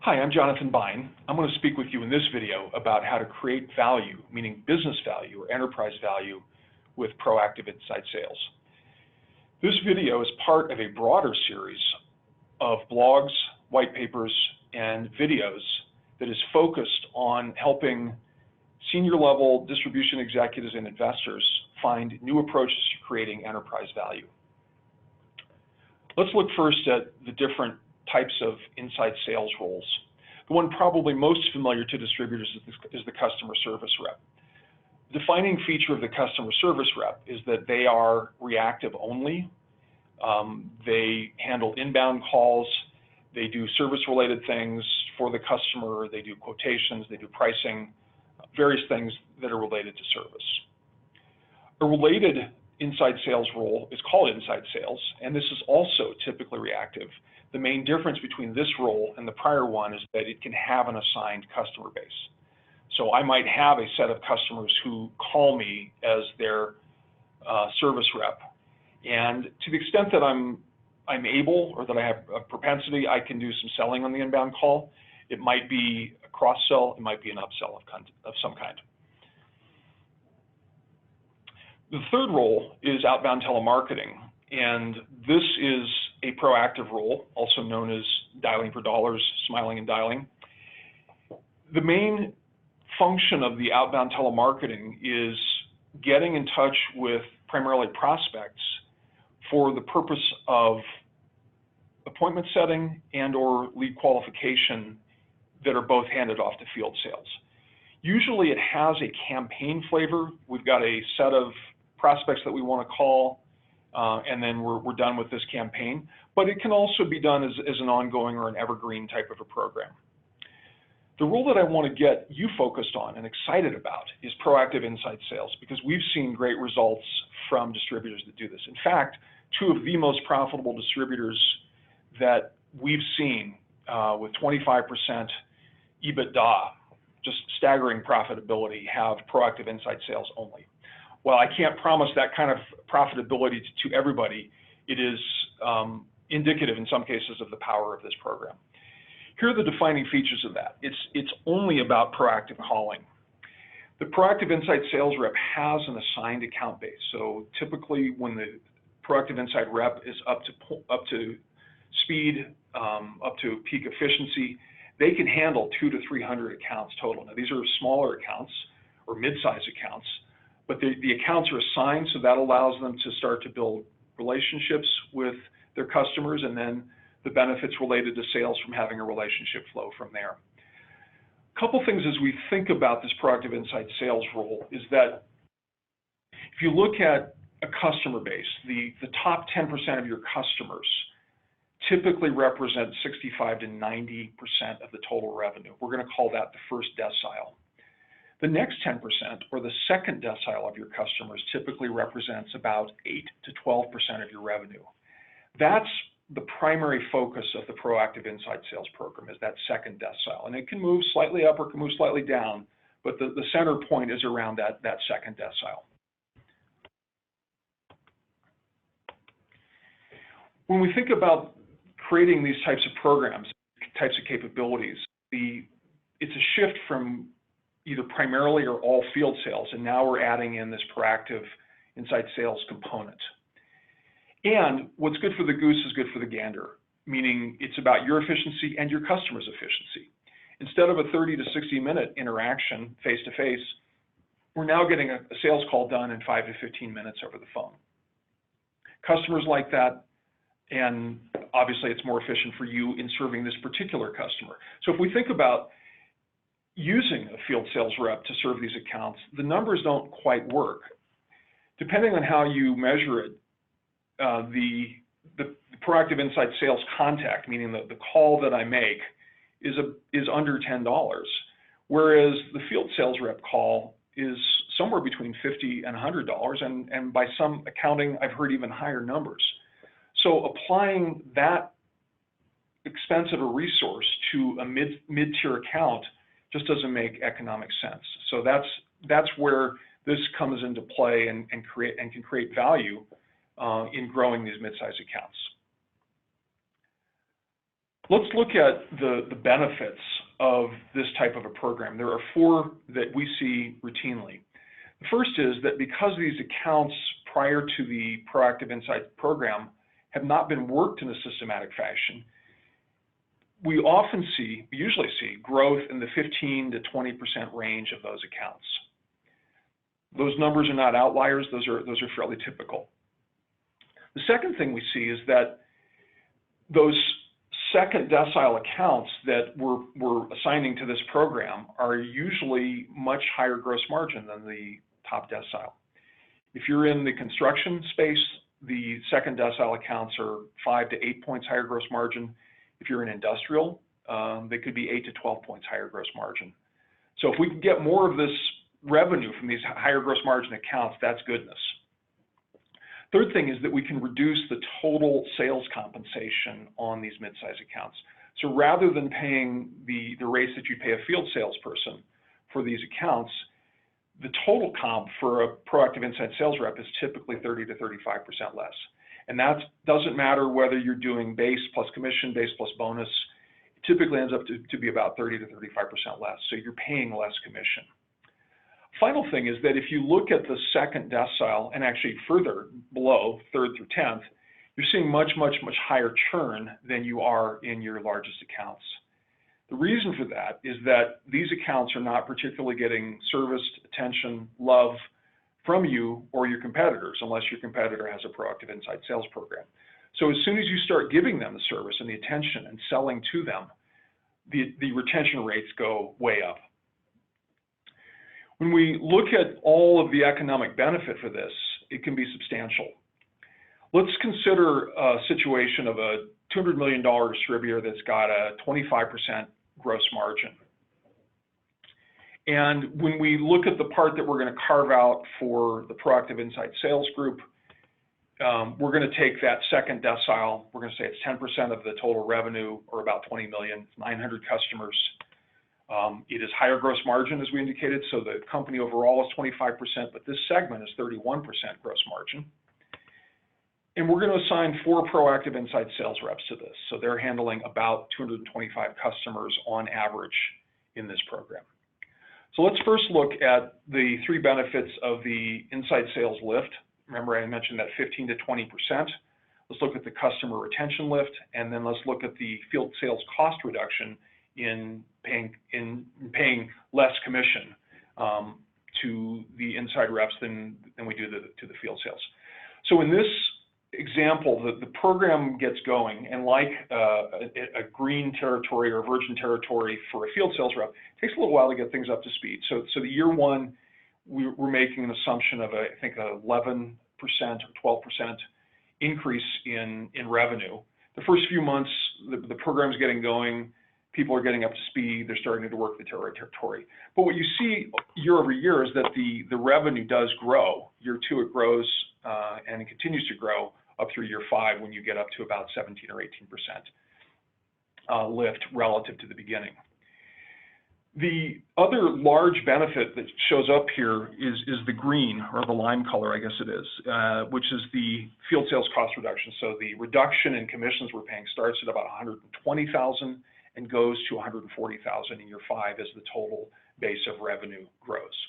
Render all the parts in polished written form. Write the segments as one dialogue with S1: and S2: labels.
S1: Hi, I'm Jonathan Bein. I'm going to speak with you in this video about how to create value, meaning business value or enterprise value, with proactive inside sales. This video is part of a broader series of blogs, white papers, and videos that is focused on helping senior level distribution executives and investors find new approaches to creating enterprise value. Let's look first at the different types of inside sales roles. The one probably most familiar to distributors is the customer service rep. The defining feature of the customer service rep is that they are reactive only. They handle inbound calls. They do service-related things for the customer. They do quotations. They do pricing, various things that are related to service. A related inside sales role is called inside sales, and this is also typically reactive. The main difference between this role and the prior one is that it can have an assigned customer base. So I might have a set of customers who call me as their service rep, and to the extent that I'm able, or that I have a propensity, I can do some selling on the inbound call. It might be a cross-sell, it might be an upsell of some kind. The third role is outbound telemarketing, and this is a proactive role, also known as dialing for dollars, smiling and dialing. The main function of the outbound telemarketing is getting in touch with primarily prospects for the purpose of appointment setting and or lead qualification that are both handed off to field sales. Usually it has a campaign flavor. We've got a set of prospects that we want to call, and then we're done with this campaign. But it can also be done as an ongoing or an evergreen type of a program. The role that I want to get you focused on and excited about is proactive inside sales, because we've seen great results from distributors that do this. In fact, two of the most profitable distributors that we've seen with 25% EBITDA, just staggering profitability, have proactive inside sales only. While I can't promise that kind of profitability to everybody, it is indicative in some cases of the power of this program. Here are the defining features of that. It's only about proactive calling. The proactive inside sales rep has an assigned account base. So typically when the proactive inside rep is up to speed, up to peak efficiency, they can handle 200 to 300 accounts total. Now these are smaller accounts or mid-sized accounts, but the accounts are assigned, so that allows them to start to build relationships with their customers, and then the benefits related to sales from having a relationship flow from there. A couple things as we think about this proactive inside sales role is that if you look at a customer base, the top 10% of your customers typically represent 65 to 90% of the total revenue. We're going to call that the first decile. The next 10%, or the second decile of your customers, typically represents about 8 to 12% of your revenue. That's the primary focus of the proactive inside sales program, is that second decile. And it can move slightly up or can move slightly down, but the center point is around that second decile. When we think about creating these types of programs, types of capabilities, it's a shift from either primarily or all field sales, and now we're adding in this proactive inside sales component. And what's good for the goose is good for the gander, meaning it's about your efficiency and your customer's efficiency. Instead of a 30 to 60 minute interaction face-to-face, we're now getting a sales call done in 5 to 15 minutes over the phone. Customers like that, and obviously it's more efficient for you in serving this particular customer. So if we think about using a field sales rep to serve these accounts, the numbers don't quite work. Depending on how you measure it, the proactive inside sales contact, meaning the call that I make, is under $10, whereas the field sales rep call is somewhere between $50 and $100, and by some accounting, I've heard even higher numbers. So applying that expensive a resource to a mid-tier account just doesn't make economic sense. So that's where this comes into play and can create value in growing these mid-sized accounts. Let's look at the benefits of this type of a program. There are 4 that we see routinely. The first is that because these accounts prior to the Proactive Insights program have not been worked in a systematic fashion, we usually see growth in the 15 to 20% range of those accounts. Those numbers are not outliers, those are fairly typical. The second thing we see is that those second decile accounts that we're assigning to this program are usually much higher gross margin than the top decile. If you're in the construction space, the second decile accounts are 5 to 8 points higher gross margin. If you're in industrial, they could be 8 to 12 points higher gross margin. So if we can get more of this revenue from these higher gross margin accounts, that's goodness. Third thing is that we can reduce the total sales compensation on these mid-size accounts. So rather than paying the rates that you pay a field salesperson for these accounts, the total comp for a Proactive Insights sales rep is typically 30 to 35% less. And that doesn't matter whether you're doing base plus commission, base plus bonus. It typically ends up to be about 30 to 35% less. So you're paying less commission. Final thing is that if you look at the second decile and actually further below, 3rd through 10th, you're seeing much higher churn than you are in your largest accounts. The reason for that is that these accounts are not particularly getting serviced, attention, love from you or your competitors, unless your competitor has a Proactive Insights sales program. So as soon as you start giving them the service and the attention and selling to them, the retention rates go way up. When we look at all of the economic benefit for this, it can be substantial. Let's consider a situation of a $200 million distributor that's got a 25% gross margin. And when we look at the part that we're going to carve out for the Proactive Insights sales group, we're going to take that second decile. We're going to say it's 10% of the total revenue, or about 20 million, 900 customers. It is higher gross margin, as we indicated, so the company overall is 25%, but this segment is 31% gross margin. And we're going to assign 4 Proactive Insights sales reps to this. So they're handling about 225 customers on average in this program. So let's first look at the 3 benefits of the inside sales lift. Remember, I mentioned that 15 to 20%. Let's look at the customer retention lift, and then let's look at the field sales cost reduction in paying less commission to the inside reps than we do to the field sales. So in this example, the program gets going, and like a green territory or virgin territory for a field sales rep, it takes a little while to get things up to speed. So the year 1, we're making an assumption of I think 11% or 12% increase in revenue. The first few months, the program's getting going. People are getting up to speed, they're starting to work the territory. But what you see year over year is that the revenue does grow. Year 2, it grows and it continues to grow up through year 5 when you get up to about 17 or 18% lift relative to the beginning. The other large benefit that shows up here is the green, or the lime color, I guess it is, which is the field sales cost reduction. So the reduction in commissions we're paying starts at about $120,000 and goes to $140,000 in year 5 as the total base of revenue grows.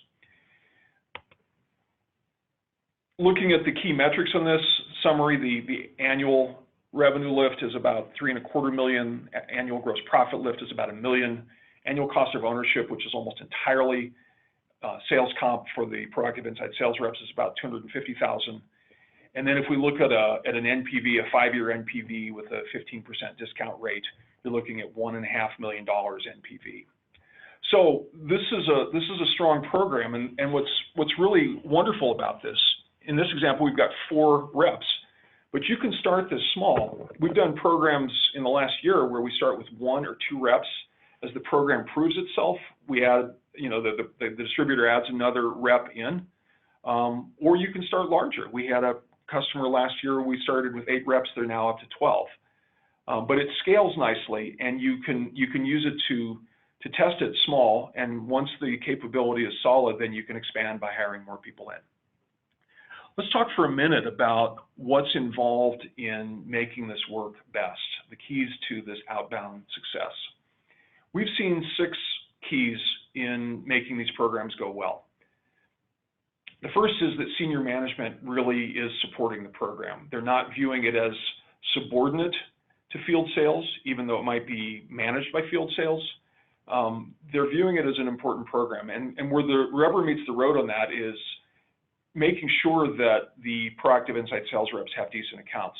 S1: Looking at the key metrics on this summary, the annual revenue lift is about $3.25 million. Annual gross profit lift is about $1 million. Annual cost of ownership, which is almost entirely sales comp for the Proactive Insights sales reps, is about $250,000. And then if we look at an NPV, a 5-year NPV with a 15% discount rate, you're looking at $1.5 million NPV. So this is a strong program, and what's really wonderful about this, in this example, we've got 4 reps, but you can start this small. We've done programs in the last year where we start with 1 or 2 reps. As the program proves itself, we add, the distributor adds another rep in, or you can start larger. We had a customer last year, we started with 8 reps, they're now up to 12. But it scales nicely, and you can use it to test it small, and once the capability is solid, then you can expand by hiring more people in. Let's talk for a minute about what's involved in making this work best, the keys to this outbound success. We've seen 6 keys in making these programs go well. The first is that senior management really is supporting the program. They're not viewing it as subordinate to field sales, even though it might be managed by field sales. They're viewing it as an important program. And where the rubber meets the road on that is making sure that the proactive inside sales reps have decent accounts.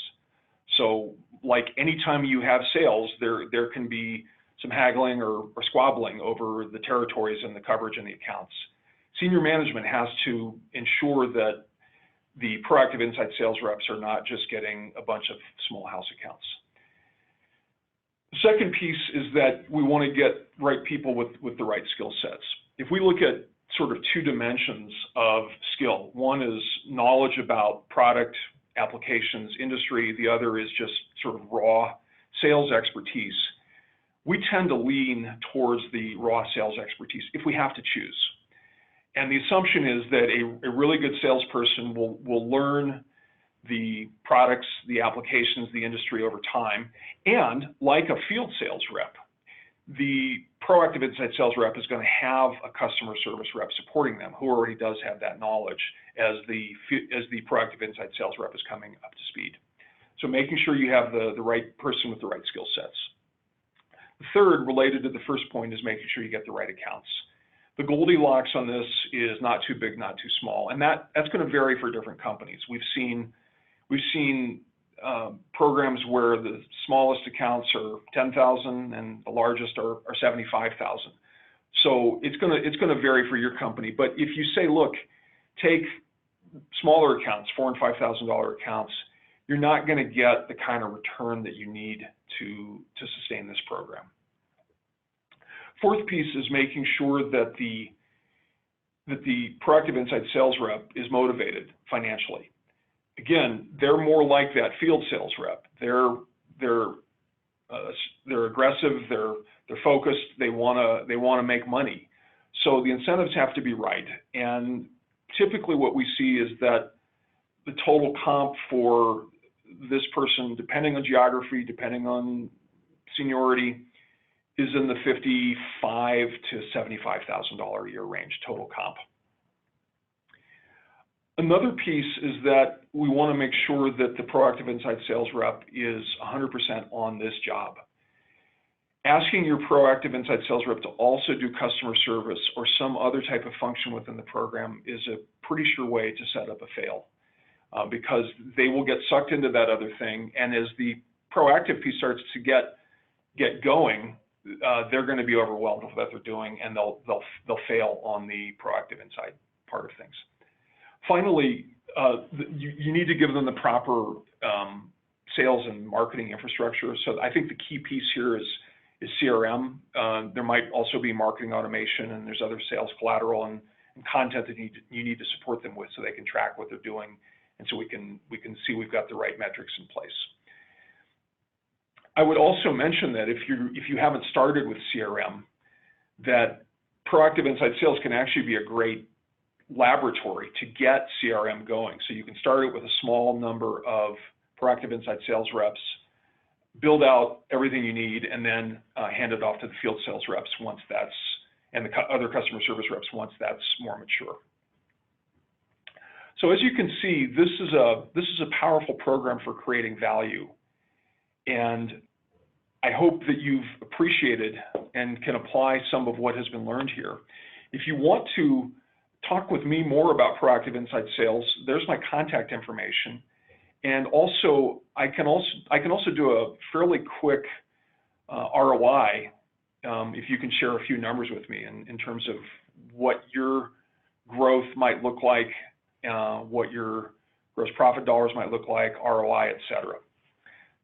S1: So like anytime you have sales, there can be some haggling or squabbling over the territories and the coverage and the accounts. Senior management has to ensure that the proactive inside sales reps are not just getting a bunch of small house accounts. The second piece is that we want to get right people with the right skill sets. If we look at sort of 2 dimensions of skill, one is knowledge about product, applications, industry, the other is just sort of raw sales expertise. We tend to lean towards the raw sales expertise if we have to choose. And the assumption is that a really good salesperson will learn the products, the applications, the industry over time. And like a field sales rep, the proactive inside sales rep is going to have a customer service rep supporting them who already does have that knowledge as the proactive inside sales rep is coming up to speed. So making sure you have the right person with the right skill sets. The third, related to the first point, is making sure you get the right accounts. The Goldilocks on this is not too big, not too small, and that's going to vary for different companies. We've seen programs where the smallest accounts are 10,000 and the largest are 75,000. So it's going to vary for your company. But if you say, look, take smaller accounts, $4,000 and $5,000 accounts, you're not going to get the kind of return that you need to sustain this program. Fourth piece is making sure that the proactive inside sales rep is motivated financially. Again, they're more like that field sales rep. They're aggressive. They're focused. They want to make money. So the incentives have to be right. And typically, what we see is that the total comp for this person, depending on geography, depending on seniority, is in the $55,000 to $75,000 a year range total comp. Another piece is that we want to make sure that the proactive inside sales rep is 100% on this job. Asking your proactive inside sales rep to also do customer service or some other type of function within the program is a pretty sure way to set up a fail, because they will get sucked into that other thing, and as the proactive piece starts to get going, they're going to be overwhelmed with what they're doing, and they'll fail on the proactive inside part of things. Finally, you need to give them the proper sales and marketing infrastructure. So I think the key piece here is CRM. There might also be marketing automation, and there's other sales collateral and content that you need to support them with so they can track what they're doing, and so we can see we've got the right metrics in place. I would also mention that if you haven't started with CRM, that proactive inside sales can actually be a great laboratory to get CRM going. So you can start it with a small number of proactive inside sales reps, build out everything you need, and then hand it off to the field sales reps once that's, and the other customer service reps once that's more mature. So as you can see, this is a powerful program for creating value. And I hope that you've appreciated and can apply some of what has been learned here. If you want to talk with me more about proactive inside sales, there's my contact information. And also, I can also do a fairly quick ROI if you can share a few numbers with me in terms of what your growth might look like, what your gross profit dollars might look like, ROI, et cetera.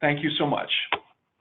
S1: Thank you so much.